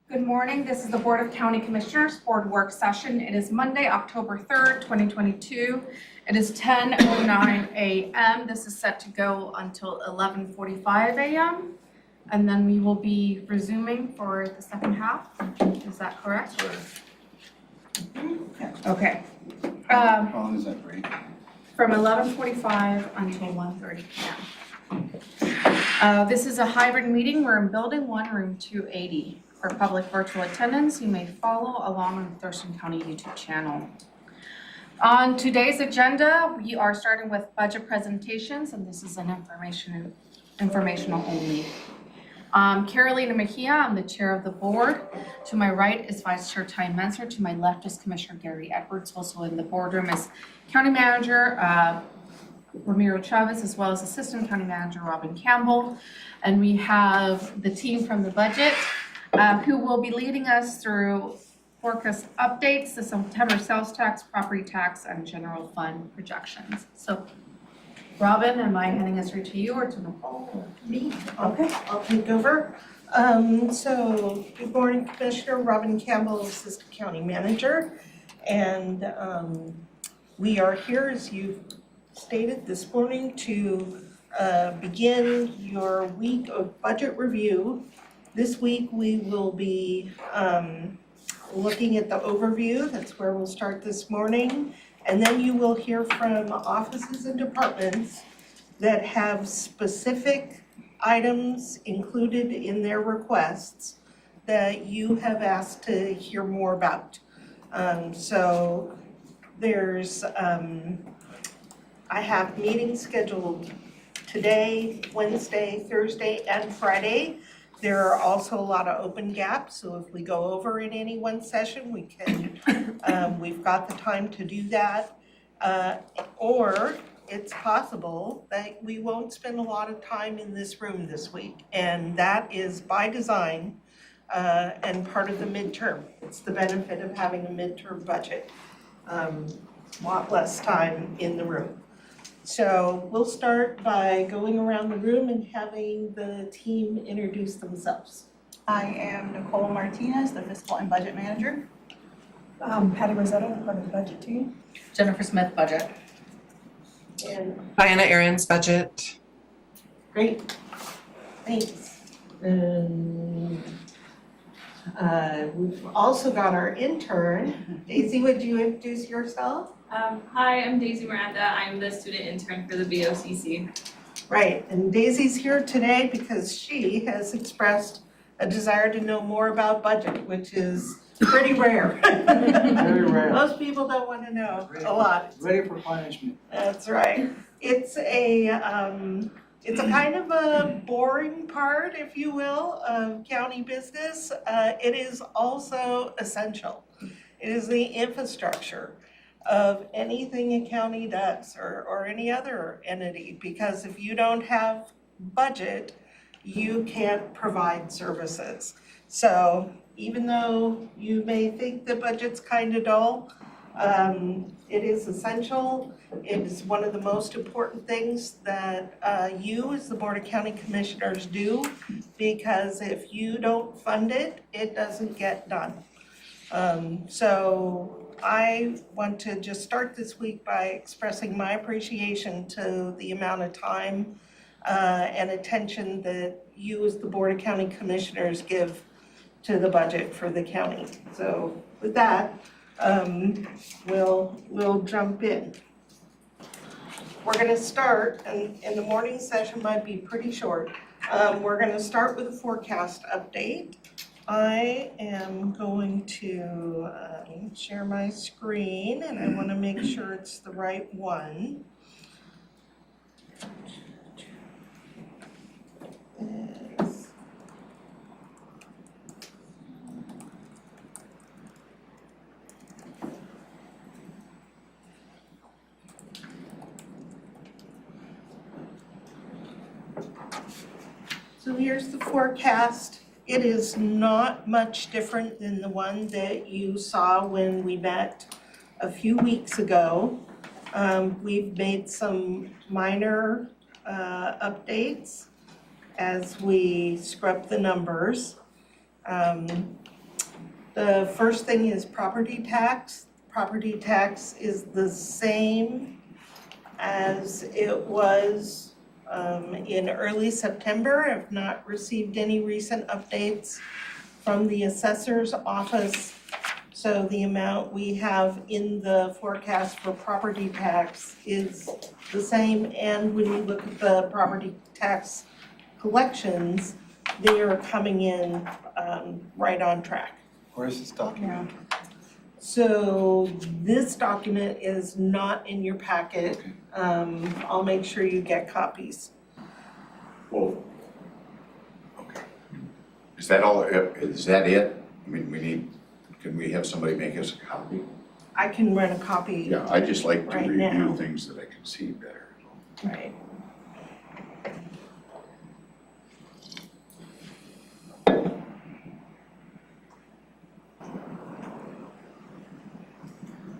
Good morning. This is the Board of County Commissioners Board Work Session. It is Monday, October 3rd, 2022. It is 10:09 a.m. This is set to go until 11:45 a.m. And then we will be resuming for the second half. Is that correct? Okay. How long is that break? From 11:45 until 1:30 p.m. This is a hybrid meeting. We're in Building 1, Room 280. For public virtual attendance, you may follow along on the Thurston County YouTube channel. On today's agenda, we are starting with budget presentations, and this is an informational only. Carolina Mejia, I'm the chair of the board. To my right is Vice Chair Ty Menser. To my left is Commissioner Gary Edwards. Also in the boardroom is County Manager Ramiro Chavez, as well as Assistant County Manager Robin Campbell. And we have the team from the budget who will be leading us through forecast updates, the September sales tax, property tax, and general fund projections. So, Robin, am I handing this right to you or to Nicole? Or? Me? Okay, I'll take over. So, good morning, Commissioner. Robin Campbell, Assistant County Manager. And we are here, as you stated this morning, to begin your week of budget review. This week we will be looking at the overview. That's where we'll start this morning. And then you will hear from offices and departments that have specific items included in their requests that you have asked to hear more about. So there's, I have meetings scheduled today, Wednesday, Thursday, and Friday. There are also a lot of open gaps, so if we go over in any one session, we can, we've got the time to do that. Or it's possible that we won't spend a lot of time in this room this week, and that is by design and part of the midterm. It's the benefit of having a midterm budget. A lot less time in the room. So we'll start by going around the room and having the team introduce themselves. I am Nicole Martinez, the Fiscal and Budget Manager. Patty Rosetta, part of the budget team. Jennifer Smith, budget. And Diana Aaron's budget. great, thanks. And we've also got our intern. Daisy, would you introduce yourself? Hi, I'm Daisy Miranda. I'm the student intern for the BoCC. Right, and Daisy's here today because she has expressed a desire to know more about budget, which is pretty rare. Very rare. Most people don't want to know a lot. Ready for punishment. That's right. It's a kind of a boring part, if you will, of county business. It is also essential. It is the infrastructure of anything a county does or any other entity, because if you don't have budget, you can't provide services. So even though you may think the budget's kind of dull, it is essential. It is one of the most important things that you as the Board of County Commissioners do, because if you don't fund it, it doesn't get done. So I want to just start this week by expressing my appreciation to the amount of time and attention that you as the Board of County Commissioners give to the budget for the county. So with that, we'll jump in. We're going to start, and the morning session might be pretty short. We're going to start with a forecast update. I am going to share my screen, and I want to make sure it's the right one. Yes. So here's the forecast. It is not much different than the one that you saw when we met a few weeks ago. We've made some minor updates as we scrub the numbers. The first thing is property tax. Property tax is the same as it was in early September. I've not received any recent updates from the assessor's office. So the amount we have in the forecast for property tax is the same. And when you look at the property tax collections, they are coming in right on track. Where's this document? So this document is not in your packet. I'll make sure you get copies. Well, okay. Is that all, is that it? I mean, can we have somebody make us a copy? I can run a copy. Yeah, I just like to Right review now. things that I can see better. Right.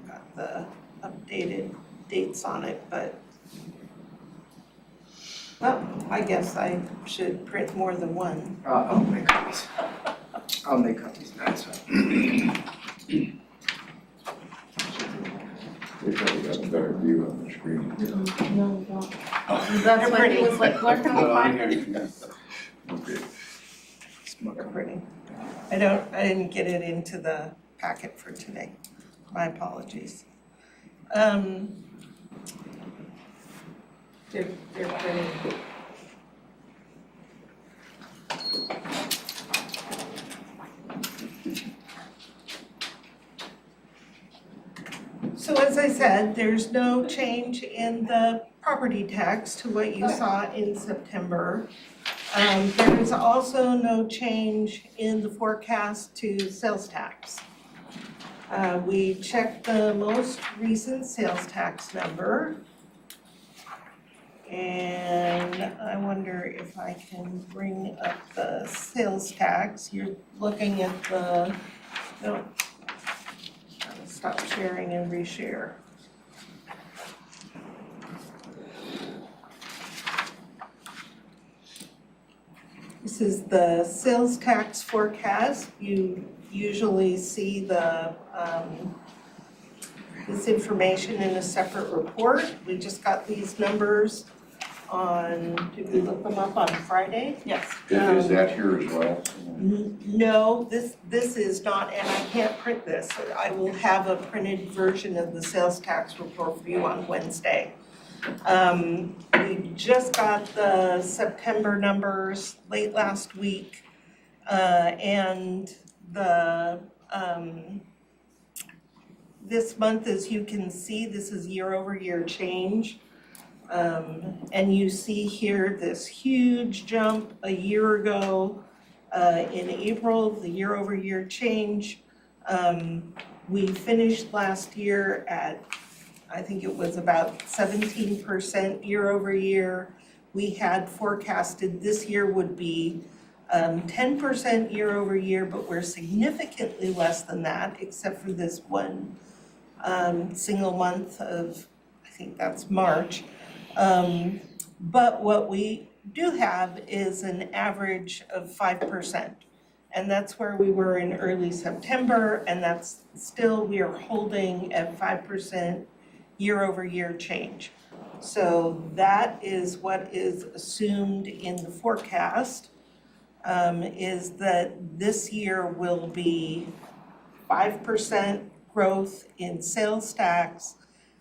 Got the updated dates on it, but, well, I guess I should print more than one. I'll make copies. I'll make copies, that's fine. We probably got a better view on the screen. No, we don't. That's what he was like, learn how to find it. Okay. They're pretty. I didn't get it into the packet for today. My apologies. They're pretty. So as I said, there's no change in the property tax to what you saw in September. There is also no change in the forecast to sales tax. We checked the most recent sales tax number. And I wonder if I can bring up the sales tax. You're looking at the, no, I'll stop sharing and reshare. This is the sales tax forecast. You usually see the this information in a separate report. We just got these numbers on, did we look them up on Friday? Yes. Is that here as well? No, this is not, and I can't print this. I will have a printed version of the sales tax report for you on Wednesday. We just got the September numbers late last week, and the this month, as you can see, this is year-over-year change. And you see here this huge jump a year ago in April, the year-over-year change. We finished last year at, I think it was about 17% year-over-year. We had forecasted this year would be 10% year-over-year, but we're significantly less than that, except for this one single month of, I think that's March. But what we do have is an average of 5%. And that's where we were in early September, and that's still, we are holding at 5% year-over-year change. So that is what is assumed in the forecast, is that this year will be 5% growth in sales tax,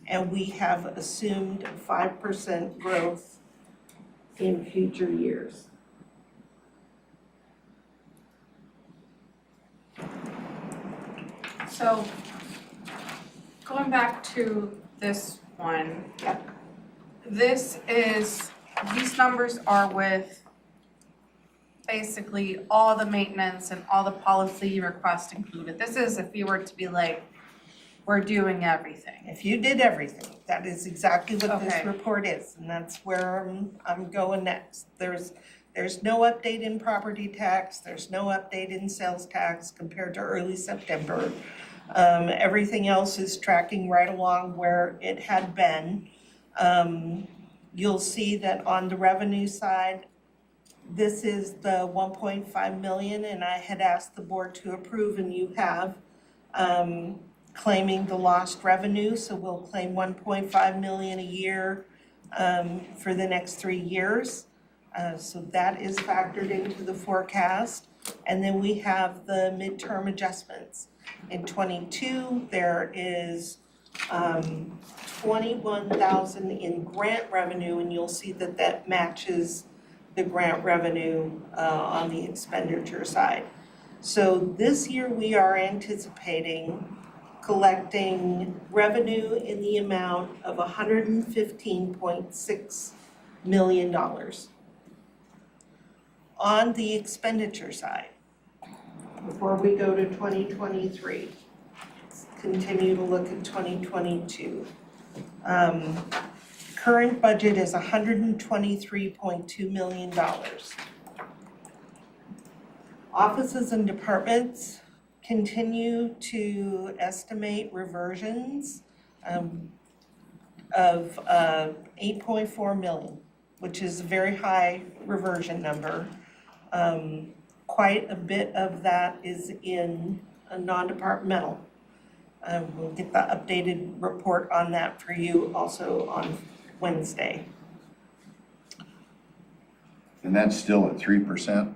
and we have assumed 5% growth in future years. So, going back to this one. Yep. These numbers are with basically all the maintenance and all the policy requests included. This is if you were to be like, we're doing everything. If you did everything, that is exactly what this Okay. report is, and that's where I'm going next. There's no update in property tax, there's no update in sales tax compared to early September. Everything else is tracking right along where it had been. You'll see that on the revenue side, This is the 1.5 million, and I had asked the board to approve, and you have, claiming the lost revenue, so we'll claim 1.5 million a year for the next 3 years. So that is factored into the forecast. And then we have the midterm adjustments. In '22, there is 21,000 in grant revenue, and you'll see that that matches the grant revenue on the expenditure side. So this year we are anticipating collecting revenue in the amount of $115.6 million. On the expenditure side, before we go to 2023, let's continue to look at 2022. Current budget is $123.2 million. Offices and departments continue to estimate reversions of 8.4 million, which is a very high reversion number. Quite a bit of that is in a non-departmental. We'll get the updated report on that for you also on Wednesday. And that's still at 3%?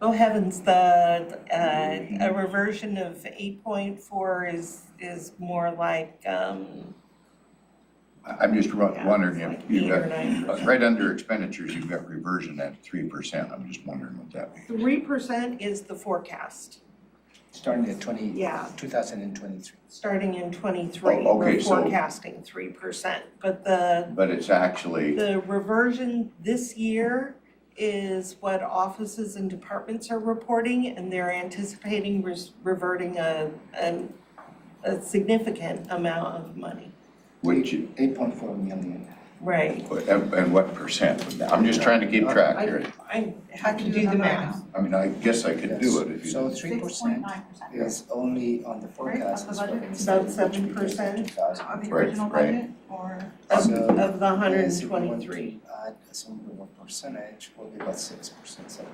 Oh heavens, a reversion of 8.4 is more like, I'm just wondering it's if like you've 8 or got, 9%. right under expenditures, you've got reversion at 3%. I'm just wondering what that means. 3% is the forecast, Starting at Yeah. 2023. starting in '23. Oh, okay, We're so- forecasting 3%, but the But it's actually, reversion this year is what offices and departments are reporting, and they're anticipating reverting a significant amount of money. which, 8.4 million. Right. and what percent? I'm just trying to keep track here. I have to do the math. I mean, I guess I could do it if you. So 3% is only on the forecast. Of the budget? It's about 7%. 2000. Of the Right, original right. budget, or? Of So, the yes, if we want 123. to add some more percentage, will be about 6%, 7%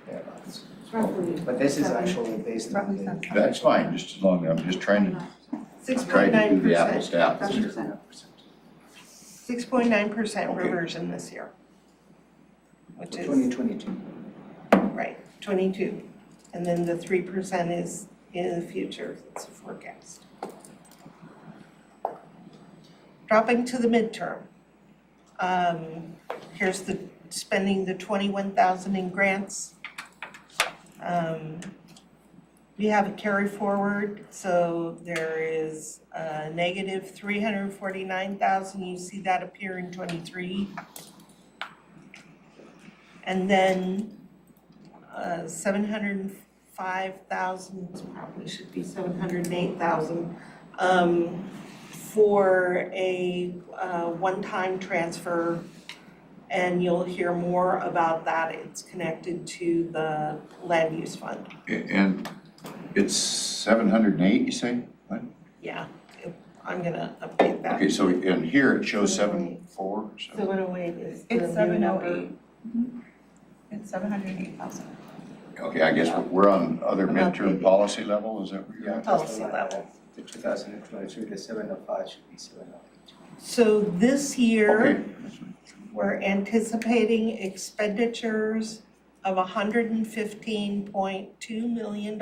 thereabouts. Roughly. But this is actually based on Roughly the. seven. That's fine, just as long as I'm just trying to do the apples 6.9%. to apples. 6.9% Okay. reversion this year. Which For is, 2022. right, 22. And then the 3% is in the future, it's a forecast. Dropping to the midterm. Here's the spending the 21,000 in grants. We have a carry forward, so there is a negative 349,000, you see that appear in '23. And then 705,000, probably should be 708,000, for a one-time transfer. And you'll hear more about that, it's connected to the land use fund. And it's 708, you say? What? Yeah, I'm gonna update that. Okay, so in here it shows 7.4, so. 708 is the It's new 708. number. It's 708,000. Okay, I guess we're on other midterm policy level, is that what you're Yeah, at? Policy level. The 2023, the 705 should be 708. So this year, Okay, we're anticipating expenditures of $115.2 million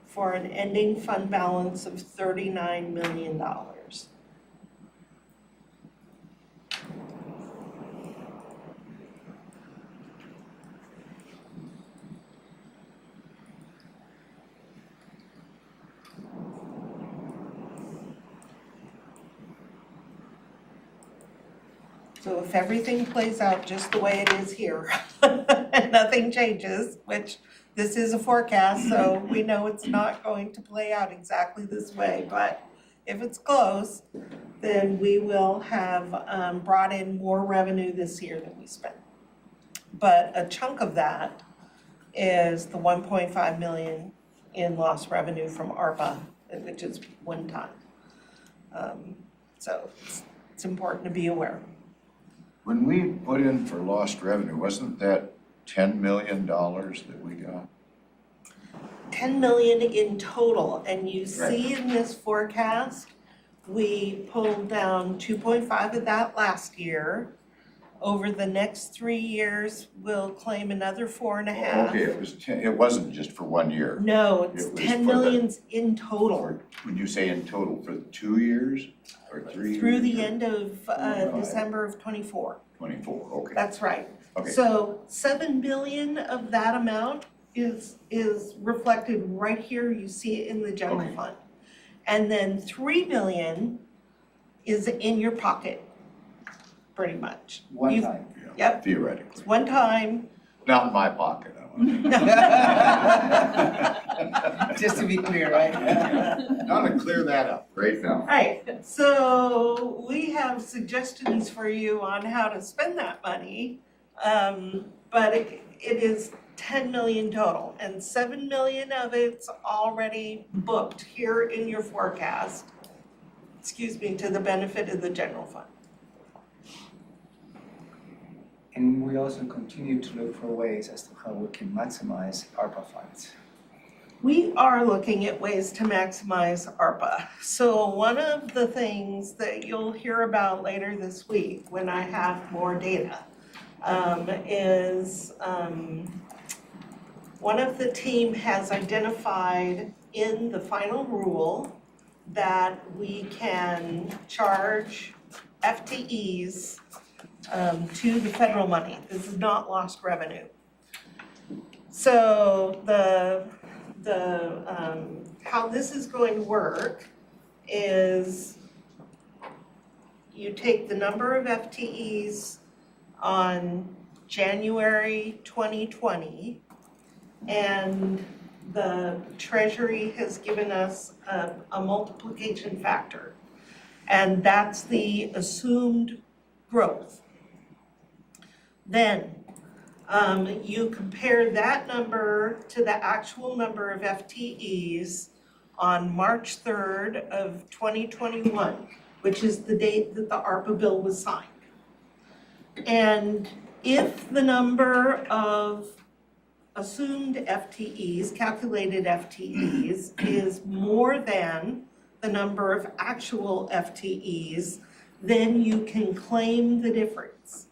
for an ending fund balance of $39 million. So if everything plays out just the way it is here, and nothing changes, which this is a forecast, so we know it's not going to play out exactly this way, but if it's close, then we will have brought in more revenue this year than we spent. But a chunk of that is the 1.5 million in lost revenue from ARPA, which is one time. So it's important to be aware. When we put in for lost revenue, wasn't that $10 million that we got? 10 million in total, and you see in this forecast, we pulled down 2.5 of that last year. Over the next 3 years, we'll claim another 4.5. Okay, it was 10, it wasn't just for 1 year. No, it's It was 10 for the- millions in total, Or when you say in total, for 2 years or 3 years? through the or end of Right. December of '24. 24, okay. That's right. Okay. So 7 billion of that amount is reflected right here, you see it in the general Okay. fund. And then 3 million is in your pocket, pretty much. One You- time. Yeah, Yep. theoretically. It's one time. Not in my pocket, I want Just to be clear, right? Now to clear that up right now. Right, so we have suggestions for you on how to spend that money. But it is 10 million total, and 7 million of it's already booked here in your forecast. Excuse me, to the benefit of the general fund. And we also continue to look for ways as to how we can maximize ARPA funds. We are looking at ways to maximize ARPA. So one of the things that you'll hear about later this week when I have more data is one of the team has identified in the final rule that we can charge FTEs to the federal money. This is not lost revenue. So how this is going to work is you take the number of FTEs on January 2020, and the Treasury has given us a multiplication factor, and that's the assumed growth. Then you compare that number to the actual number of FTEs on March 3rd of 2021, which is the date that the ARPA bill was signed. And if the number of assumed FTEs, calculated FTEs, is more than the number of actual FTEs, then you can claim the difference.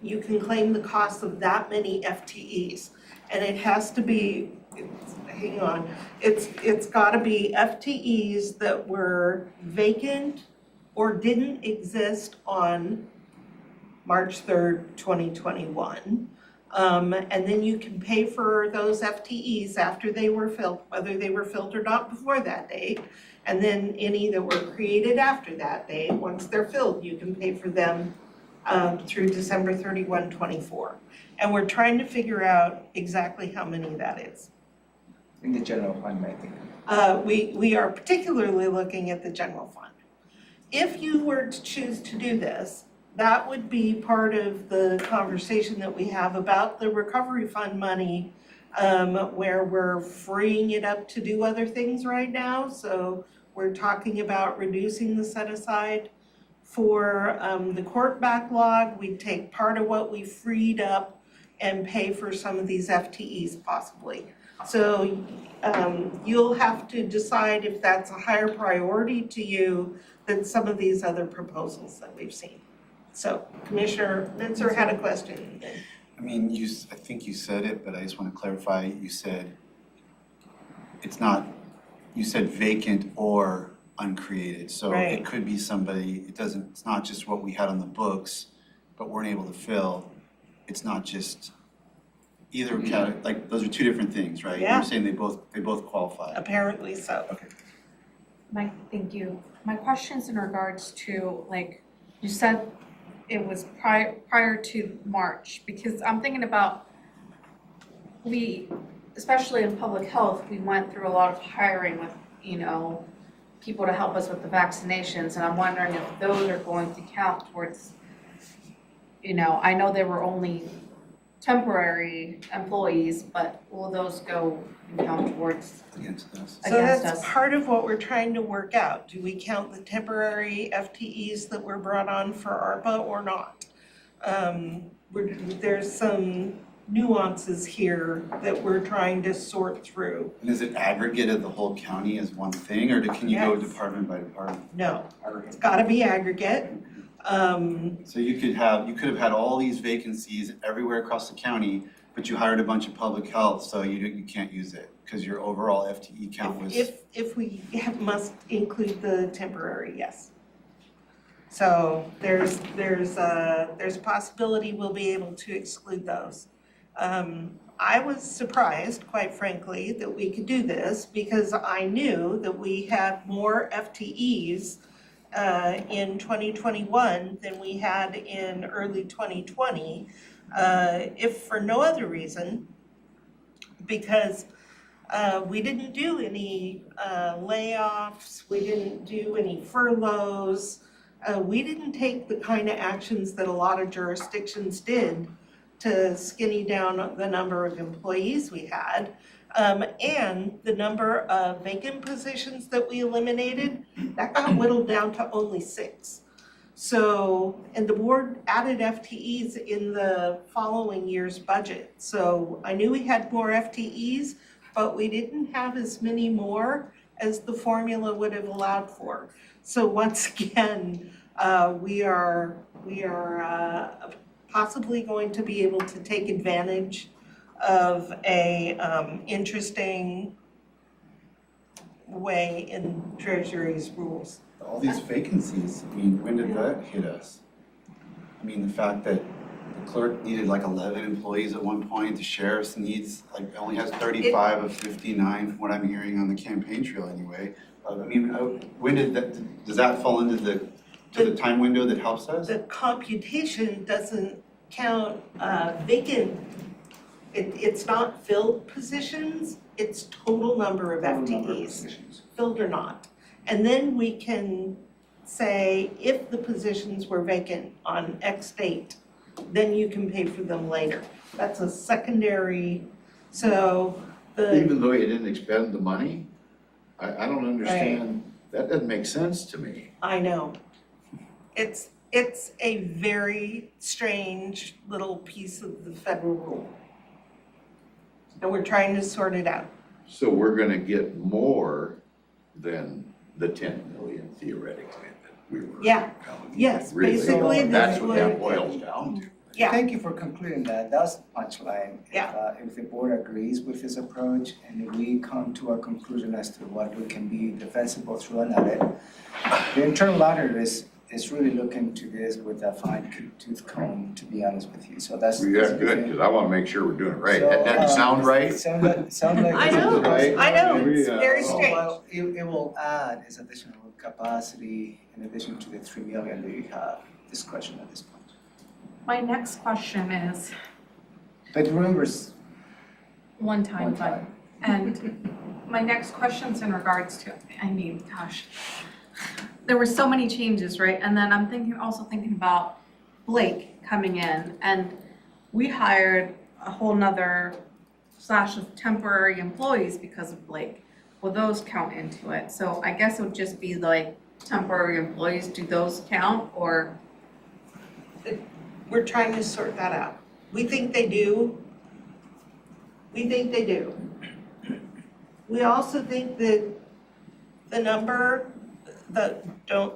You can claim the cost of that many FTEs. And it has to be, it's gotta be FTEs that were vacant or didn't exist on March 3rd, 2021. And then you can pay for those FTEs after they were filled, whether they were filled or not before that date. And then any that were created after that date, once they're filled, you can pay for them through December 31, 24. And we're trying to figure out exactly how many that is. In the general fund, I think. We are particularly looking at the general fund. If you were to choose to do this, that would be part of the conversation that we have about the recovery fund money, where we're freeing it up to do other things right now. So we're talking about reducing the set aside for the court backlog. We take part of what we freed up and pay for some of these FTEs possibly. So you'll have to decide if that's a higher priority to you than some of these other proposals that we've seen. So Commissioner Mintzer had a question. I mean, I think you said it, but I just want to clarify. You said you said vacant or uncreated. So Right. it could be somebody, it's not just what we had on the books, but weren't able to fill. It's not just either like those are two different things, right? Yeah. You're saying they both qualify. Apparently so. Mike, thank you. My question's in regards to, like, you said it was prior to March, because I'm thinking about, especially in public health, we went through a lot of hiring with, people to help us with the vaccinations, and I'm wondering if those are going to count towards, I know they were only temporary employees, but will those go can count towards against us. So against that's us. part of what we're trying to work out. Do we count the temporary FTEs that were brought on for ARPA or not? There's some nuances here that we're trying to sort through. And is it aggregate of the whole county as one thing, or can you go Yes. department by department? No, it's gotta be aggregate. So you could have had all these vacancies everywhere across the county, but you hired a bunch of public health, so you can't use it, because your overall FTE count was. If we must include the temporary, yes. So there's a possibility we'll be able to exclude those. I was surprised, quite frankly, that we could do this because I knew that we had more FTEs in 2021 than we had in early 2020, if for no other reason, because we didn't do any layoffs, we didn't do any furloughs, we didn't take the kind of actions that a lot of jurisdictions did to skinny down the number of employees we had. And the number of vacant positions that we eliminated, that got whittled down to only 6. So, and the board added FTEs in the following year's budget. So I knew we had more FTEs, but we didn't have as many more as the formula would have allowed for. So once again, we are possibly going to be able to take advantage of a interesting way in Treasury's rules. All these vacancies, I mean, when did that hit us? I mean, the fact that the clerk needed like 11 employees at one point, the sheriff's needs, like, only has 35 of 59, from what I'm hearing on the campaign trail anyway. I mean, when did that, does that fall into the time window that helps us? The computation doesn't count vacant, it's not filled positions, it's total number of FTEs, filled or not. And then we can say if the positions were vacant on X date, then you can pay for them later. That's a secondary, so Even though you didn't expend the money? I don't understand, that doesn't make sense to me. I know. It's a very strange little piece of the federal rule. And we're trying to sort it out. So we're gonna get more than the 10 million theoretically that we were. Yeah, counting. yes, Really. basically That's this what that would, boils down to. yeah, Thank you for concluding that. That's the punchline. Yeah. If the board agrees with this approach and if we come to a conclusion as to what we can be defensible through an audit, the internal auditor is really looking to this with a fine tooth comb, to be honest with you. So that's. Yeah, good, because I wanna make sure we're doing it right. That doesn't sound right. Sound like. I know, Right. I know, it's Yeah. very Oh, strange. well, it will add its additional capacity in addition to the 3 million that you have discretion at this point. My next question is But remember, one-time fund. And my next question's in regards to, I mean, gosh, there were so many changes, right? And then I'm also thinking about Blake coming in, and we hired a whole nother slash of temporary employees because of Blake. Will those count into it? So I guess it would just be like temporary employees, do those count, or? We're trying to sort that out. We think they do. We think they do. We also think that the number,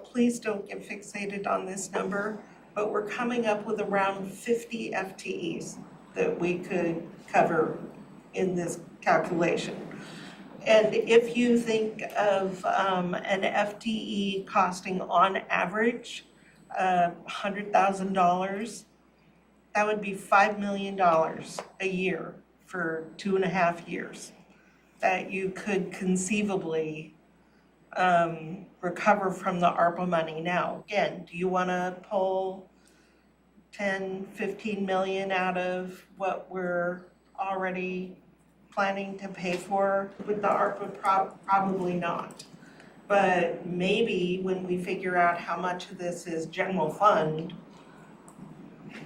please don't get fixated on this number, but we're coming up with around 50 FTEs that we could cover in this calculation. And if you think of an FTE costing on average $100,000, that would be $5 million a year for 2.5 years that you could conceivably recover from the ARPA money. Now, again, do you want to pull 10, 15 million out of what we're already planning to pay for with the ARPA? Probably not. But maybe when we figure out how much of this is general fund,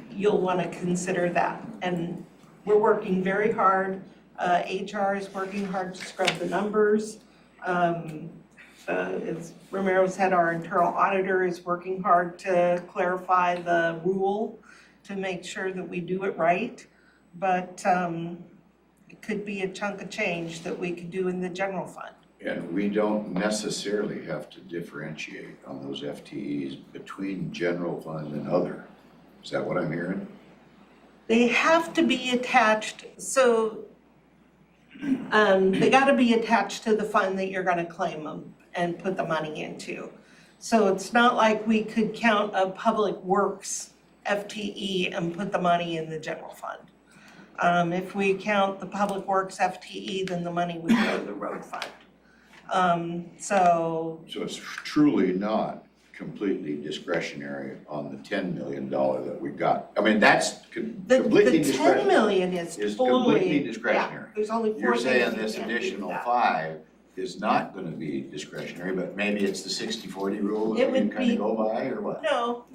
you'll want to consider that. And we're working very hard HR is working hard to scrub the numbers. As Romero said, our internal auditor is working hard to clarify the rule to make sure that we do it right. But it could be a chunk of change that we could do in the general fund. And we don't necessarily have to differentiate on those FTEs between general fund and other. Is that what I'm hearing? They have to be attached, so they gotta be attached to the fund that you're gonna claim them and put the money into. So it's not like we could count a public works FTE and put the money in the general fund. If we count the public works FTE, then the money would go to the road fund. So So it's truly not completely discretionary on the $10 million that we got. I mean, that's completely the 10 discretionary. million is totally. Completely discretionary. Yeah, there's only 4 You're things saying you this can't do additional that. 5 is not gonna be discretionary, but maybe it's the 60-40 rule It that we would kind be- of go by, or what? No,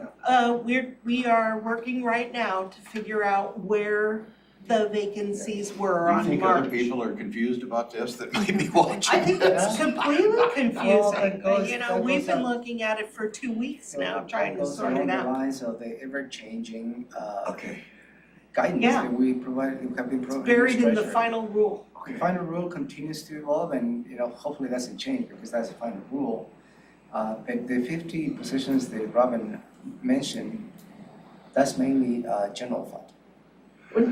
we are working right now to figure out where the vacancies were You on think other March. people are confused about this that might be watching? I think it's completely Well, confusing, that goes- you know, that we've goes been up. looking at it for 2 weeks now, So trying to goes sort it along the out. lines of the ever-changing Okay. guidance Yeah. that we provided, have been It's providing. buried in the final rule. The final rule continues to evolve and, hopefully it doesn't change because that's the final rule. But the 50 positions that Robin mentioned, that's mainly general fund.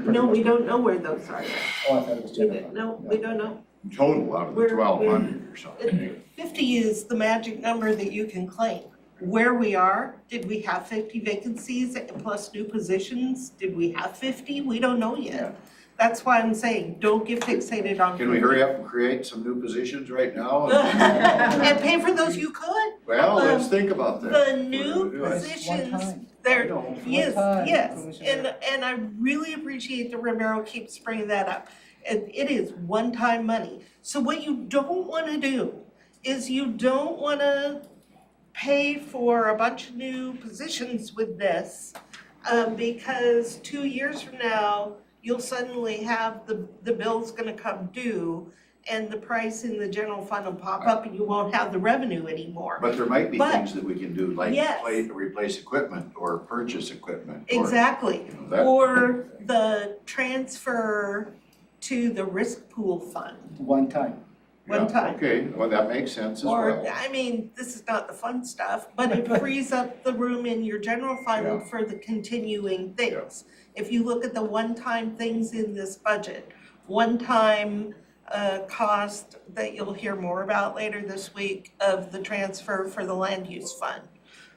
No, we don't know where those are yet. Oh, I thought it was We general didn't, fund. no, we don't know. Total out of the We're- 1,200 or something. 50 is the magic number that you can claim. Where we are, did we have 50 vacancies plus new positions? Did we have 50? We don't know Yeah. yet. That's why I'm saying, don't get fixated on. Can we hurry up and create some new positions right now? And pay for those you could. Well, let's think about that. The new We're gonna do it. It's one positions, time. they're, No, one yes, time, yes, Commissioner. and I really appreciate that Romero keeps bringing that up. And it is one-time money. So what you don't wanna do is you don't wanna pay for a bunch of new positions with this, because 2 years from now, you'll suddenly have the bill's gonna come due, and the price in the general fund will pop up and you won't have the revenue anymore. But there might be But- things that we can do, like Yes. replace equipment or purchase equipment. Or, Exactly, you know, that- or the transfer to the risk pool fund. One time. one Yeah, time. Okay, well, that makes sense as Or, well. I mean, this is not the fun stuff, but it frees up the room in your general Yeah. fund for the continuing things. If you look at the one-time things in this budget, one-time cost that you'll hear more about later this week of the transfer for the land use fund.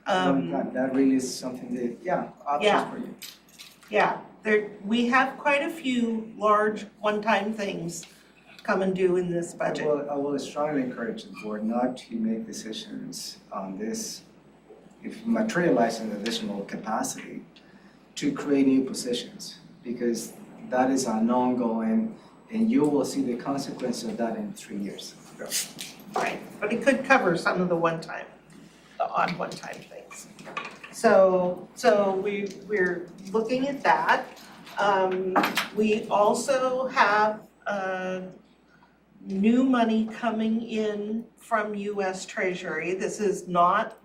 One time. That really is something that, Yeah. options for you. Yeah, we have quite a few large one-time things come and due in this budget. I will strongly encourage the board not to make decisions on this, if materializing additional capacity, to create new positions, because that is an ongoing, and you will see the consequence of that in 3 years. Right, but it could cover some of the odd one-time things. So we're looking at that. We also have new money coming in from US Treasury. This is not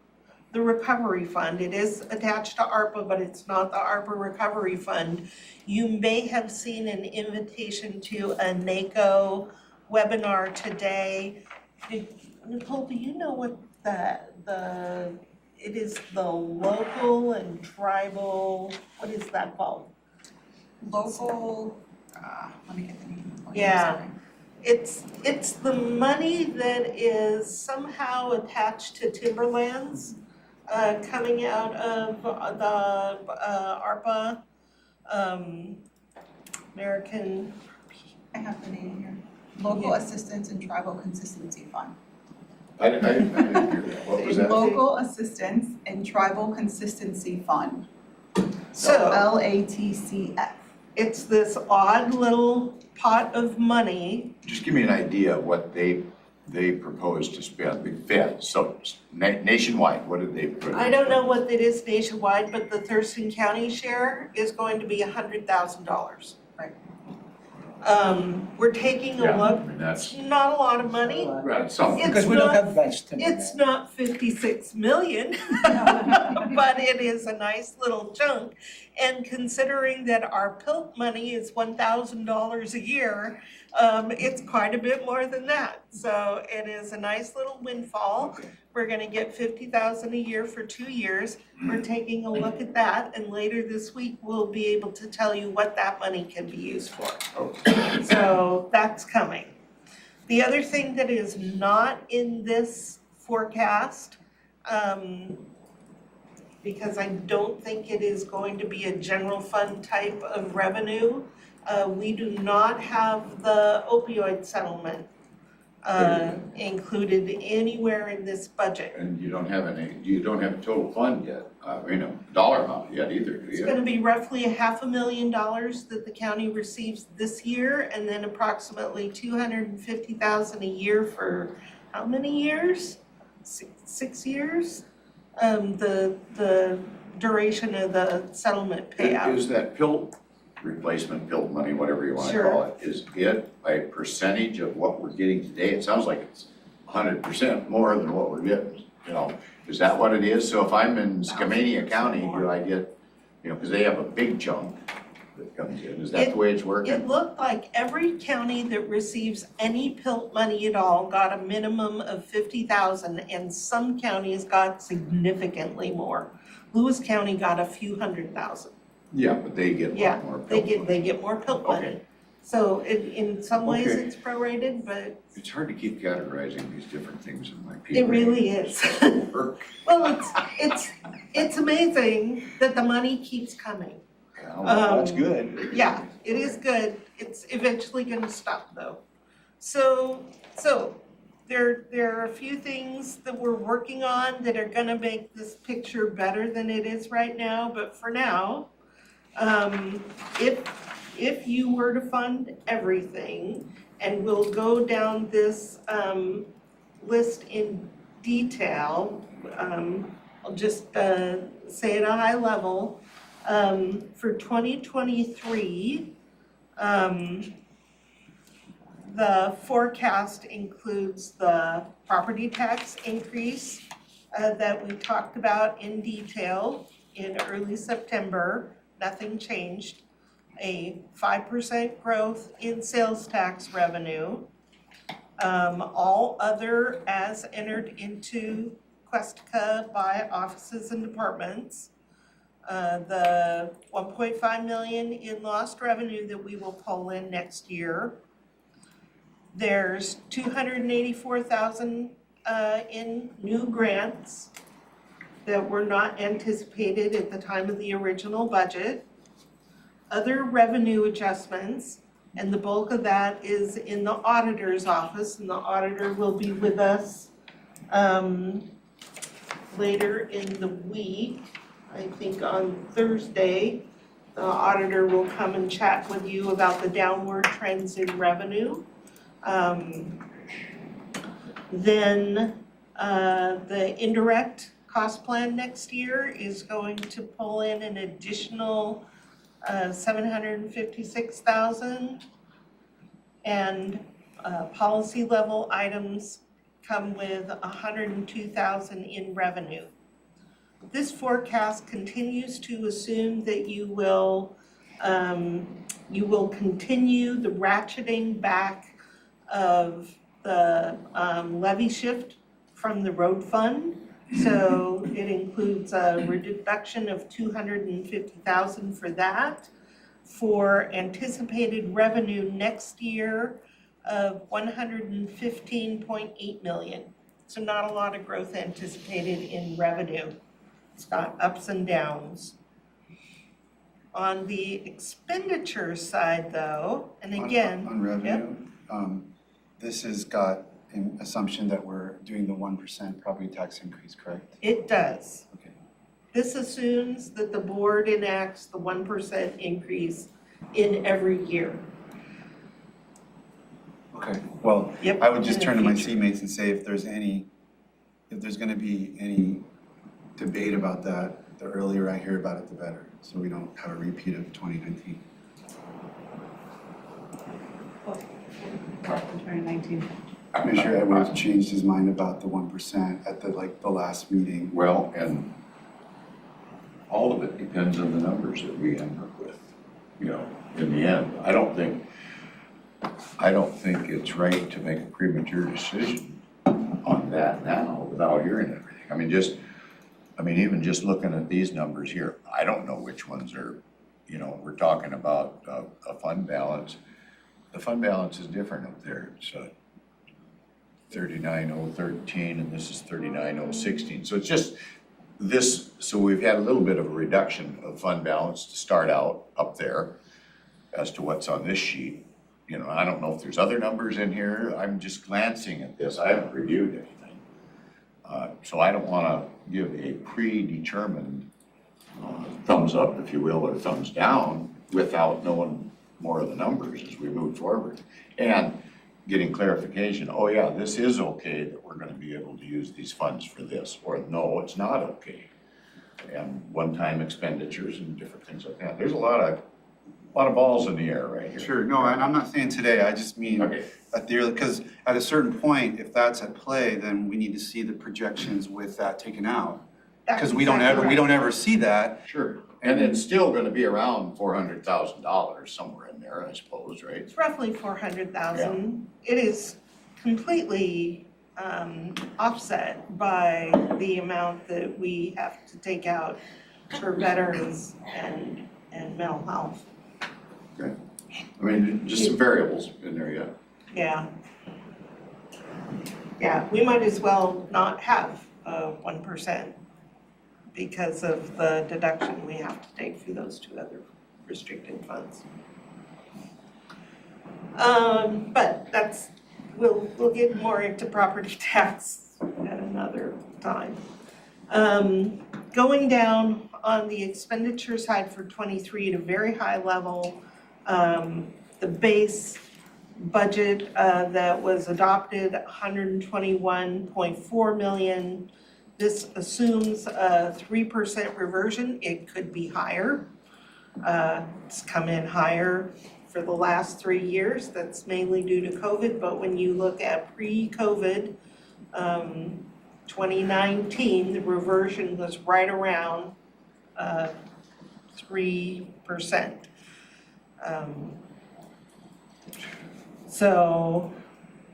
the recovery fund. It is attached to ARPA, but it's not the ARPA recovery fund. You may have seen an invitation to a NACO webinar today. Nicole, do you know what it is the local and tribal, what is that called? Local, let me get the name. Yeah. It's the money that is somehow attached to timberlands, coming out of the ARPA, American, I have the name here. Local Assistance and Tribal Consistency Fund. I didn't hear that. What was that? Local Assistance and Tribal Consistency Fund, so LATCF. it's this odd little pot of money. Just give me an idea of what they propose to spend, the Fed, so nationwide, what did they put? I don't know what it is nationwide, but the Thurston County share is going to be $100,000. We're taking a Yeah, look, I mean, that's, it's not a lot of money. right, something. It's Because we don't not- have vegetable. It's not 56 million, but it is a nice little chunk. And considering that our PILT money is $1,000 a year, it's quite a bit more than that. So it is a nice little windfall. Okay. We're gonna get 50,000 a year for 2 years. We're taking a look at that, and later this week, we'll be able to tell you what that money can be used for. Okay. So that's coming. The other thing that is not in this forecast, because I don't think it is going to be a general fund type of revenue, we do not have the opioid settlement included anywhere in this budget. And you don't have a total fund yet, a dollar amount yet either, do It's you? gonna be roughly $500,000 that the county receives this year, and then approximately $250,000 a year for how many years? 6 years? The duration of the settlement payout. Is that replacement pill money, whatever you wanna Sure. call it, is it a percentage of what we're getting today? It sounds like it's 100% more than what we're getting, is that what it is? So if I'm in Skamania County, do I get, because they have a big chunk that comes in, is that the way it's working? It looked like every county that receives any PILT money at all got a minimum of 50,000, and some counties got significantly more. Lewis County got a few $100,000. Yeah, but they get a Yeah, lot more They pill. get more PILT money. Okay. So in some ways Okay. it's prorated, but It's hard to keep categorizing these different things in my it really is. Work. Well, it's amazing that the money keeps coming. That's good. Yeah, it is good. It's eventually gonna stop though. So there are a few things that we're working on that are gonna make this picture better than it is right now, but for now, if you were to fund everything, and we'll go down this list in detail, I'll just say at a high level, for 2023, the forecast includes the property tax increase that we talked about in detail in early September. Nothing changed. A 5% growth in sales tax revenue. All other as entered into Questica by offices and departments. The 1.5 million in lost revenue that we will pull in next year. There's 284,000 in new grants that were not anticipated at the time of the original budget. Other revenue adjustments, and the bulk of that is in the auditor's office, and the auditor will be with us later in the week. I think on Thursday, the auditor will come and chat with you about the downward trends in revenue. Then the indirect cost plan next year is going to pull in an additional 756,000. And policy level items come with 102,000 in revenue. This forecast continues to assume that you will continue the ratcheting back of the levy shift from the road fund. So it includes a reduction of 250,000 for that, for anticipated revenue next year of 115.8 million. So not a lot of growth anticipated in revenue. It's got ups and downs. On the expenditure side though, and again, On revenue, this has got an assumption that we're doing the 1% property tax increase, correct? it does. Okay. This assumes that the board enacts the 1% increase in every year. Okay, well, Yep, I would just in the turn to my future. teammates and say if there's gonna be any debate about that, the earlier I hear about it, the better, so we don't have a repeat of 2019. 2019. Commissioner Edwards changed his mind about the 1% at the last meeting. Well, and all of it depends on the numbers that we end up with, you know, in the end. I don't think it's right to make a premature decision on that now without hearing everything. Even just looking at these numbers here, I don't know which ones are, you know, we're talking about a fund balance. The fund balance is different up there. It's 39,013 and this is 39,016. So it's just this, so we've had a little bit of a reduction of fund balance to start out up there as to what's on this sheet. You know, I don't know if there's other numbers in here. I'm just glancing at this. I haven't reviewed anything. So I don't wanna give a predetermined thumbs up, if you will, or thumbs down without knowing more of the numbers as we move forward. And getting clarification, oh yeah, this is okay that we're gonna be able to use these funds for this, or no, it's not okay. And one-time expenditures and different things like that. There's a lot of balls in the air right here. Sure, no, and I'm not saying today, I just mean Okay. at the early, because at a certain point, if that's at play, then we need to see the projections with that taken out. Because we don't ever see that. Sure. And it's still gonna be around $400,000 somewhere in there, I suppose, right? It's roughly 400,000. It is completely offset by the amount that we have to take out for veterans and mental health. Just some variables in there, yeah. Yeah. Yeah, we might as well not have 1% because of the deduction we have to take for those two other restricted funds. But that's, we'll get more into property tax at another time. Going down on the expenditure side for 23 at a very high level, the base budget that was adopted, 121.4 million. This assumes a 3% reversion. It could be higher. It's come in higher for the last 3 years. That's mainly due to COVID, but when you look at pre-COVID, 2019, the reversion was right around 3%. So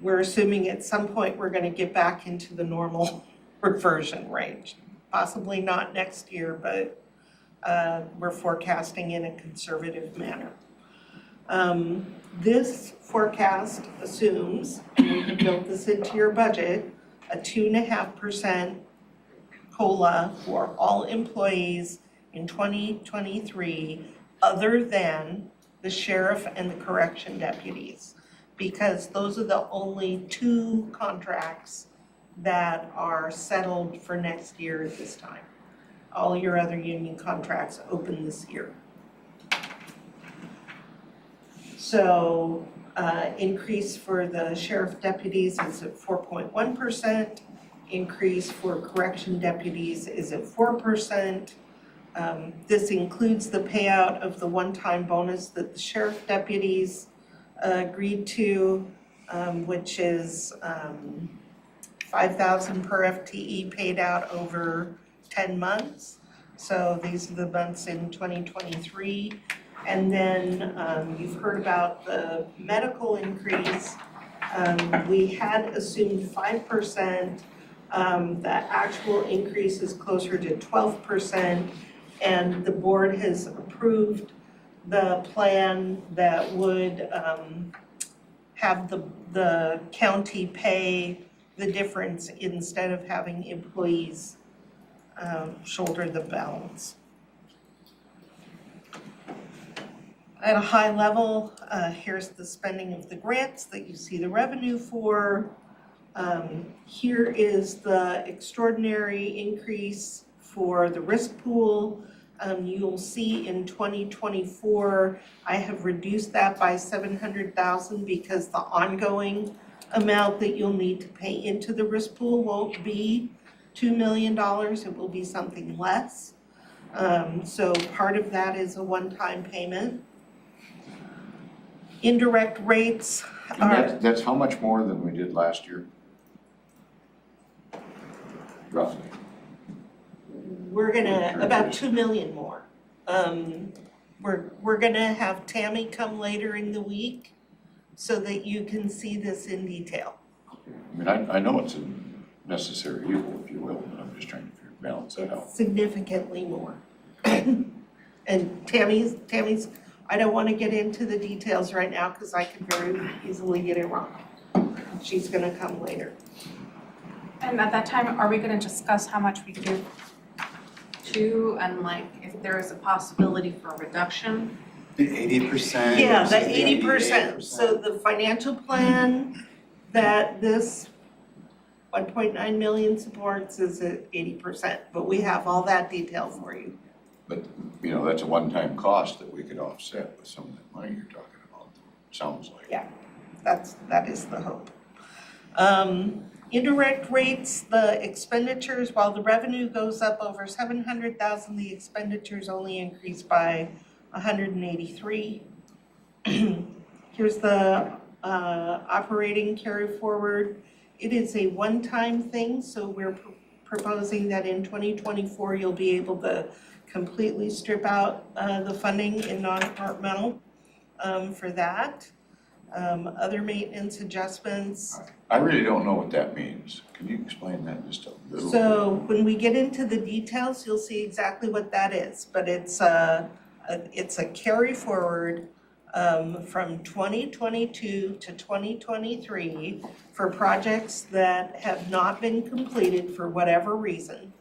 we're assuming at some point we're going to get back into the normal reversion range. Possibly not next year, but we're forecasting in a conservative manner. This forecast assumes, and you can build this into your budget, a 2.5% COLA for all employees in 2023 other than the sheriff and the correction deputies, because those are the only two contracts that are settled for next year at this time. All your other union contracts open this year. So increase for the sheriff deputies is at 4.1%. Increase for correction deputies is at 4%. This includes the payout of the one-time bonus that the sheriff deputies agreed to, which is $5,000 per FTE paid out over 10 months. So these are the months in 2023. And then you've heard about the medical increase. We had assumed 5%. The actual increase is closer to 12%. And the board has approved the plan that would have the county pay the difference instead of having employees shoulder the balance. At a high level, here's the spending of the grants that you see the revenue for. Here is the extraordinary increase for the risk pool. You'll see in 2024, I have reduced that by $700,000 because the ongoing amount that you'll need to pay into the risk pool won't be $2 million, it will be something less. So part of that is a one-time payment. Indirect rates And are, that's how much more than we did last year? Roughly. we're gonna, about 2 million more. We're gonna have Tammy come later in the week so that you can see this in detail. I mean, I know it's a necessary evil, if you will, but I'm just trying to balance that out. It's significantly more. And Tammy's, I don't wanna get into the details right now because I could very easily get it wrong. She's gonna come later. And at that time, are we gonna discuss how much we give to, and like, if there is a possibility for a reduction? The 80%. Yeah, the versus 80%, 88%. so the financial plan that this 1.9 million supports is at 80%, but we have all that detail for you. But, you know, that's a one-time cost that we could offset with some of that money you're talking about, sounds like. Yeah. That is the hope. Indirect rates, the expenditures, while the revenue goes up over 700,000, the expenditures only increase by 183. Here's the operating carry forward. It is a one-time thing, so we're proposing that in 2024 you'll be able to completely strip out the funding in non-departmental for that. Other maintenance adjustments. I really don't know what that means. Can you explain that just a little bit? So when we get into the details, you'll see exactly what that is, but it's a carry forward from 2022 to 2023 for projects that have not been completed for whatever reason,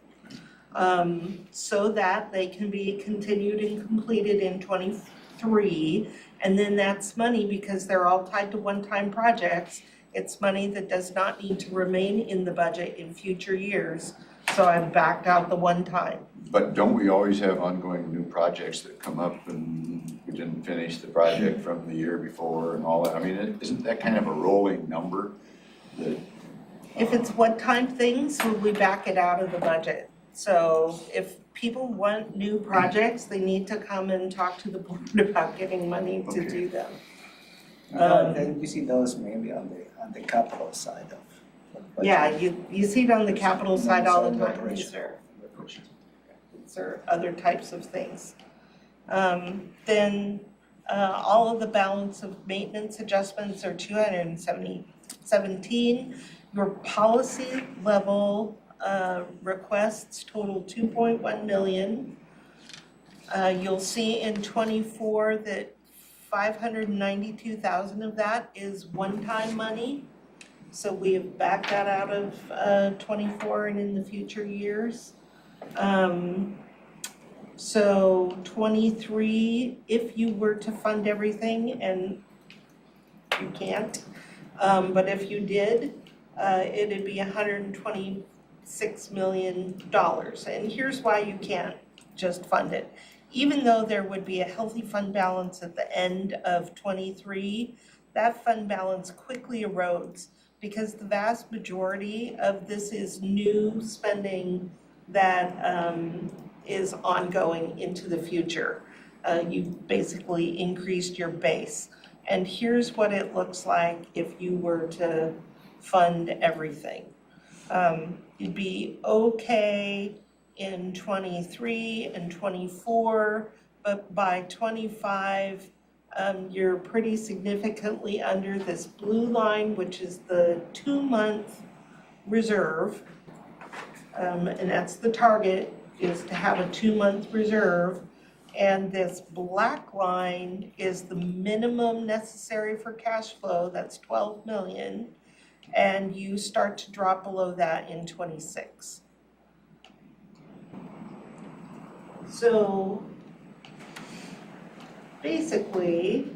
so that they can be continued and completed in 23. And then that's money, because they're all tied to one-time projects. It's money that does not need to remain in the budget in future years. So I've backed out the one-time. But don't we always have ongoing new projects that come up and we didn't finish the project from the year before and all that? I mean, isn't that kind of a rolling number that? If it's one-time things, we back it out of the budget. So if people want new projects, they need to come and talk to the board about getting money to do them. Then we see those mainly on the capital side of budget. Yeah, you see it on the capital side all the time. Operation. These are other types of things. Then all of the balance of maintenance adjustments are 217. Your policy level requests total 2.1 million. You'll see in 24 that 592,000 of that is one-time money. So we have backed that out of 24 and in the future years. So 23, if you were to fund everything, and you can't, but if you did, it'd be $126 million. And here's why you can't just fund it. Even though there would be a healthy fund balance at the end of 23, that fund balance quickly erodes because the vast majority of this is new spending that is ongoing into the future. You've basically increased your base. And here's what it looks like if you were to fund everything. You'd be okay in 23 and 24, but by 25, you're pretty significantly under this blue line, which is the 2-month reserve. And that's the target, is to have a 2-month reserve. And this black line is the minimum necessary for cash flow, that's 12 million. And you start to drop below that in 26. So basically,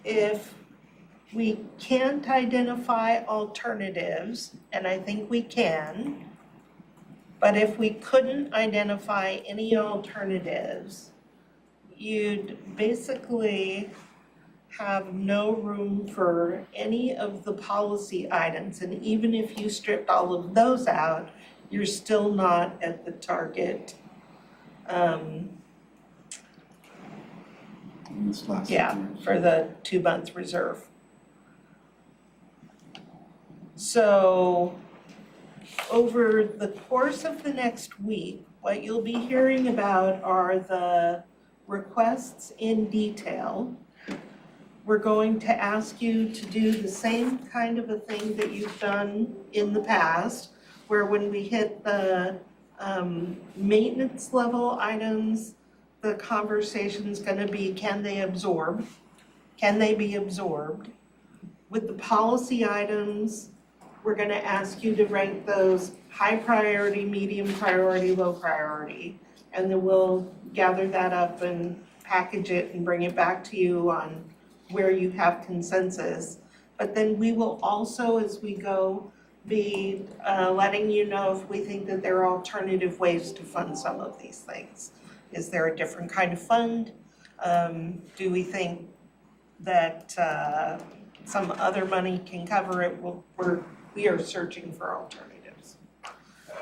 if we can't identify alternatives, and I think we can, but if we couldn't identify any alternatives, you'd basically have no room for any of the policy items. And even if you stripped all of those out, you're still not at the target. This last Yeah, year. for the 2-month reserve. So over the course of the next week, what you'll be hearing about are the requests in detail. We're going to ask you to do the same kind of a thing that you've done in the past, where when we hit the maintenance level items, the conversation's gonna be, can they absorb? Can they be absorbed? With the policy items, we're gonna ask you to rank those high priority, medium priority, low priority. And then we'll gather that up and package it and bring it back to you on where you have consensus. But then we will also, as we go, be letting you know if we think that there are alternative ways to fund some of these things. Is there a different kind of fund? Do we think that some other money can cover it? We are searching for alternatives.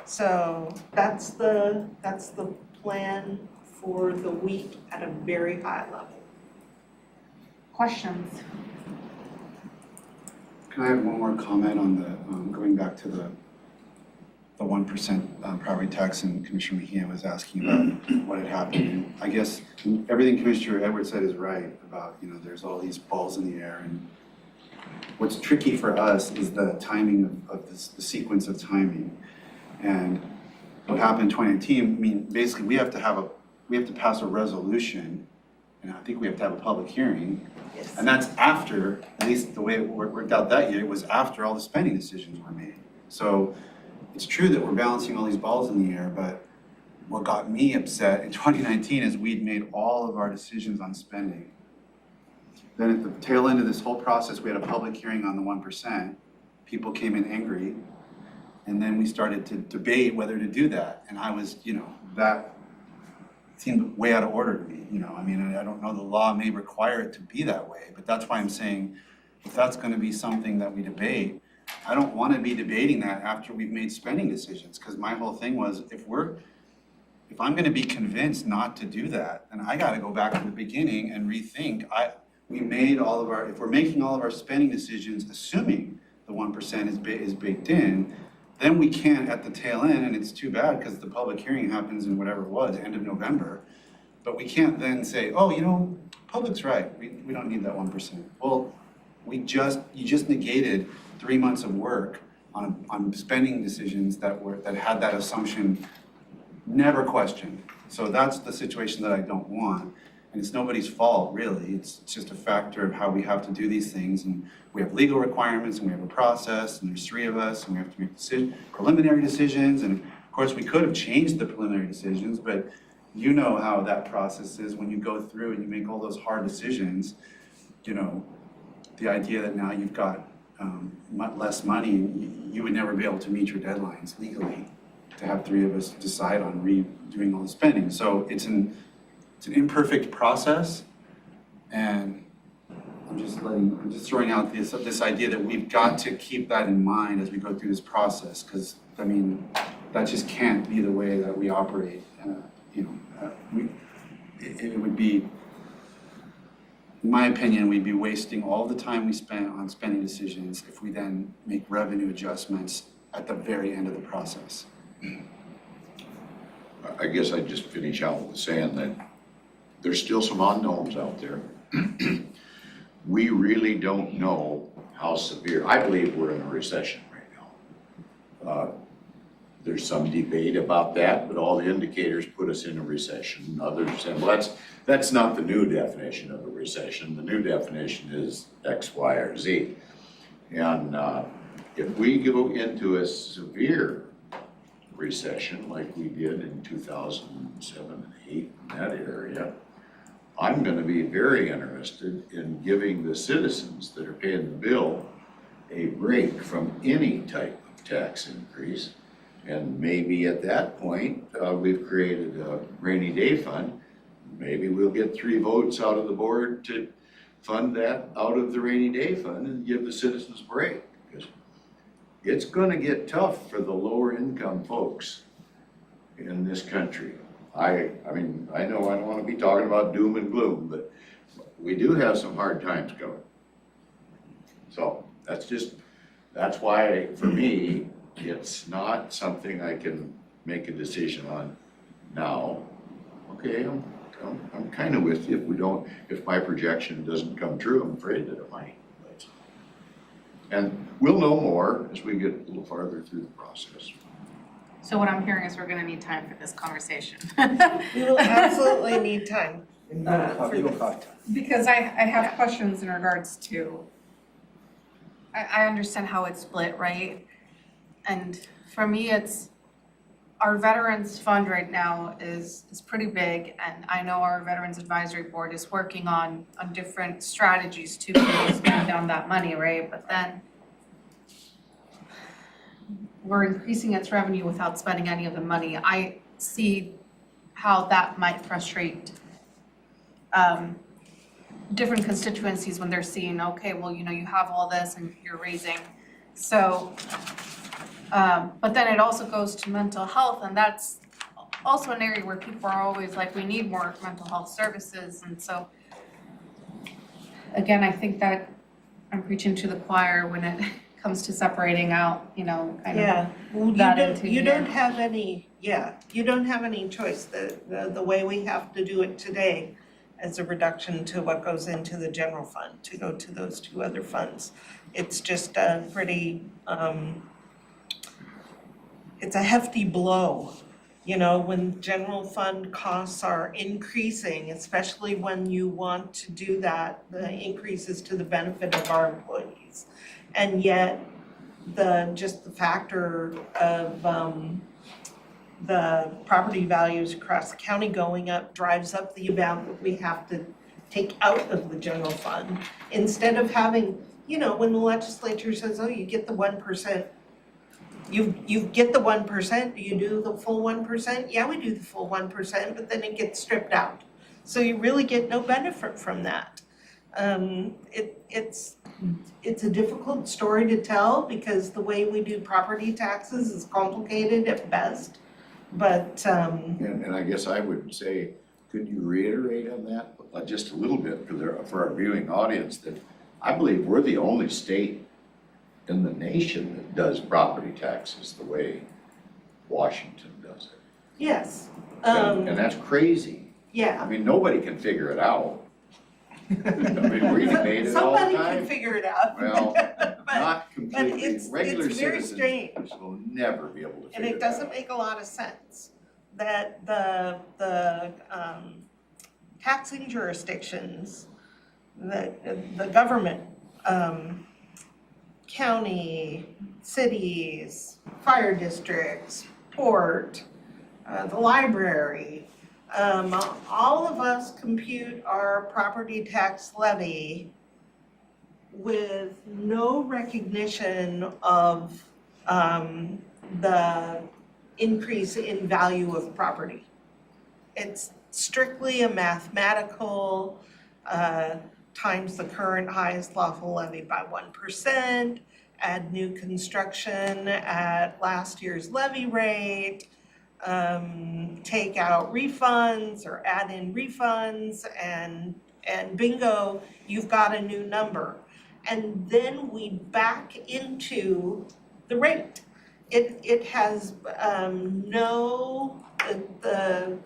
So that's the plan for the week at a very high level. Questions? Can I have one more comment on the, going back to the 1% property tax, and Commissioner Mejia was asking about what had happened. And I guess everything Commissioner Edwards said is right about, there's all these balls in the air, and what's tricky for us is the timing of this, the sequence of timing. And what happened in 2019, basically we have to pass a resolution, and I think we have to have a public hearing. Yes. And that's after, at least the way it worked out that year, it was after all the spending decisions were made. So it's true that we're balancing all these balls in the air, but what got me upset in 2019 is we'd made all of our decisions on spending. Then at the tail end of this whole process, we had a public hearing on the 1%. People came in angry, and then we started to debate whether to do that. And I was, that seemed way out of order to me. I don't know, the law may require it to be that way, but that's why I'm saying, if that's gonna be something that we debate, I don't wanna be debating that after we've made spending decisions, because my whole thing was, if I'm gonna be convinced not to do that, then I gotta go back to the beginning and rethink. If we're making all of our spending decisions, assuming the 1% is baked in, then we can't at the tail end, and it's too bad because the public hearing happens in whatever it was, end of November. But we can't then say, oh, public's right, we don't need that 1%. Well, you just negated 3 months of work on spending decisions that had that assumption never questioned. So that's the situation that I don't want. And it's nobody's fault, really. It's just a factor of how we have to do these things. And we have legal requirements, and we have a process, and there's 3 of us, and we have to make preliminary decisions. And of course, we could have changed the preliminary decisions, but you know how that process is when you go through and you make all those hard decisions. The idea that now you've got less money, you would never be able to meet your deadlines legally to have 3 of us decide on redoing all the spending. So it's an imperfect process, and I'm just throwing out this idea that we've got to keep that in mind as we go through this process, because that just can't be the way that we operate. It would be, in my opinion, we'd be wasting all the time we spent on spending decisions if we then make revenue adjustments at the very end of the process. I guess I'd just finish out with saying that there's still some unknowns out there. We really don't know how severe. I believe we're in a recession right now. There's some debate about that, but all the indicators put us in a recession. Others say, well, that's not the new definition of a recession. The new definition is X, Y, or Z. And if we go into a severe recession like we did in 2007 and 8 in that area, I'm going to be very interested in giving the citizens that are paying the bill a break from any type of tax increase. And maybe at that point, we've created a rainy day fund. Maybe we'll get 3 votes out of the board to fund that out of the rainy day fund and give the citizens a break. Because it's going to get tough for the lower income folks in this country. I mean, I know I don't want to be talking about doom and gloom, but we do have some hard times coming. So that's why, for me, it's not something I can make a decision on now. Okay, I'm kind of with you. If my projection doesn't come true, I'm afraid that it might. And we'll know more as we get a little farther through the process. So what I'm hearing is we're gonna need time for this conversation. We will absolutely need time. You will have time. Because I have questions in regards to, I understand how it's split, right? And for me, it's, our veterans fund right now is pretty big, and I know our Veterans Advisory Board is working on different strategies to spend down that money, right? But then we're increasing its revenue without spending any of the money. I see how that might frustrate different constituencies when they're seeing, okay, well, you know, you have all this and you're raising. So, but then it also goes to mental health, and that's also an area where people are always like, we need more mental health services. And so, again, I think that I'm preaching to the choir when it comes to separating out, you know, kind of. Yeah, well, that into you here. don't have any, you don't have any choice. The way we have to do it today is a reduction to what goes into the general fund, to go to those two other funds. It's just a pretty, it's a hefty blow, you know, when general fund costs are increasing, especially when you want to do that, the increases to the benefit of our employees. And yet, just the factor of the property values across the county going up drives up the amount that we have to take out of the general fund. Instead of having, you know, when the legislature says, oh, you get the 1%, you get the 1%, do you do the full 1%? Yeah, we do the full 1%, but then it gets stripped out. So you really get no benefit from that. It's a difficult story to tell because the way we do property taxes is complicated at best, but And I guess I would say, could you reiterate on that just a little bit for our viewing audience, that I believe we're the only state in the nation that does property taxes the way Washington does it. yes. And that's crazy. Yeah. I mean, nobody can figure it out. I mean, we debate it all the Somebody can time. figure it out. Well, But not completely. it's Regular very citizens strange. will never be able to And figure it it doesn't out. make a lot of sense that the taxing jurisdictions, the government, county, cities, fire districts, port, the library, all of us compute our property tax levy with no recognition of the increase in value of property. It's strictly a mathematical times the current highest lawful levy by 1%, add new construction at last year's levy rate, take out refunds or add in refunds, and bingo, you've got a new number. And then we back into the rate. It has the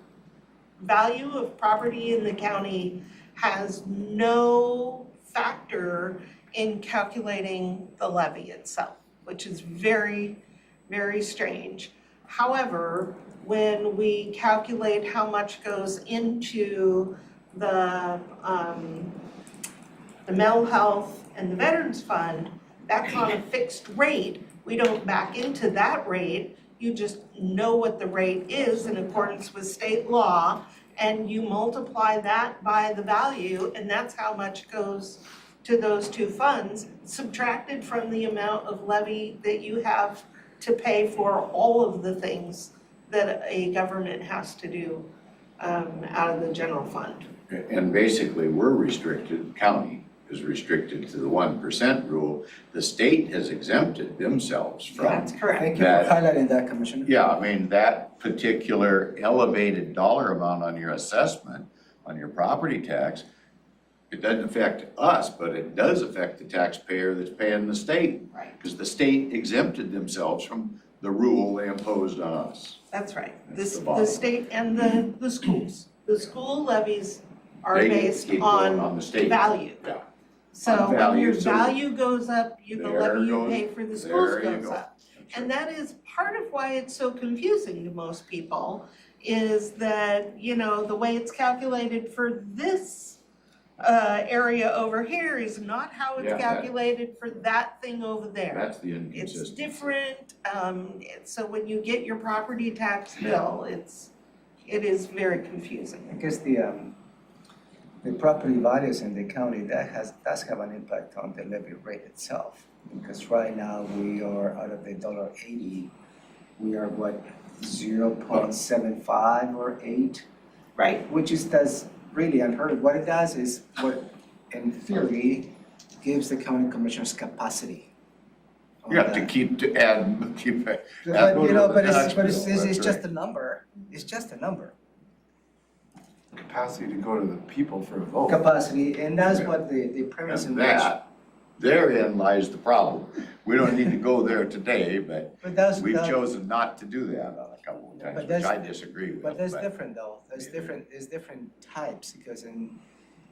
value of property in the county has no factor in calculating the levy itself, which is very, very strange. However, when we calculate how much goes into the mental health and the Veterans Fund, that's on a fixed rate. We don't back into that rate. You just know what the rate is in accordance with state law, and you multiply that by the value, and that's how much goes to those two funds, subtracted from the amount of levy that you have to pay for all of the things that a government has to do out of the general fund. And basically, we're restricted, county is restricted to the 1% rule. The state has exempted themselves from. That's correct. Thank you for highlighting that, Commissioner. Yeah, I mean, that particular elevated dollar amount on your assessment, on your property tax, it doesn't affect us, but it does affect the taxpayer that's paying the state. Right. Because the state exempted themselves from the rule they imposed on us. That's right. That's the The bottom. state and the schools. The school levies are They based keep going on the state. value. Yeah. So On when your value, so value goes up, the there levy you goes- pay for the schools there you goes go. up. And that is part of why it's so confusing to most people, is that, you know, the way it's calculated for this area over here is not how it's Yeah, that- calculated for that thing over there. That's the It's inconsistency. different, so when you get your property tax bill, it is very confusing. I guess the property values in the county, does have an impact on the levy rate itself. Because right now, we are out of the $1.80, we are what, 0.75 or 8? Right. Which that's really unheard of. What it does is, what in theory, gives the county commissioners capacity. on Yeah, that. to keep But you know, it's just a number, it's just a number. Capacity to go to the people for a vote. Capacity, and that's what the premise in And which. that, therein lies the problem. We don't need to go there today, but But that's, we've that- chosen not to do that on a couple of times, But which that's- I disagree with. but that's different though, there's different types, because in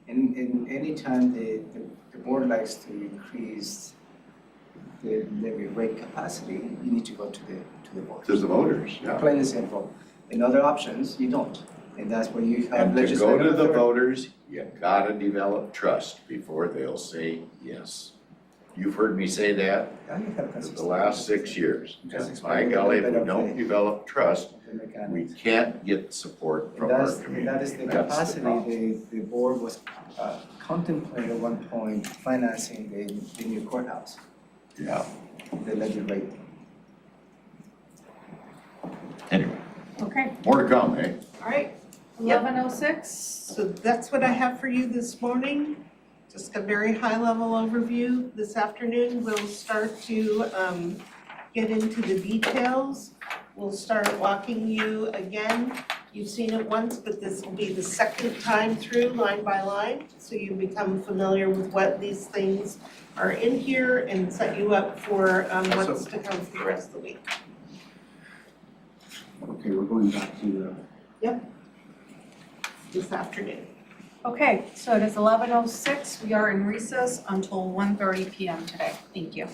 any time the board likes to increase the levy rate capacity, you need to go to the board. To the voters, yeah. Plain and simple. In other options, you don't, and that's where you have And to go legislative to the authority. voters, you gotta develop trust before they'll say yes. You've heard me say that Yeah, you have for the consistency. last 6 years. Just By explain a golly, if little we bit of don't develop trust, the we mechanics. can't get support And from our that's, community. and that is the That's capacity, problem. the board was contemplating at one point financing the new courthouse, Yeah, the levy rate. anyway, Okay, more to come, eh? All right, Yep. 11:06. so that's what I have for you this morning. Just a very high-level overview. This afternoon, we'll start to get into the details. We'll start walking you again. You've seen it once, but this will be the second time through, line by line, so you become familiar with what these things are in here and set you up for what's to come for the rest of the week. Okay, we're going back to This afternoon. Okay, so it is 11:06. We are in recess until 1:30 PM today. Thank you.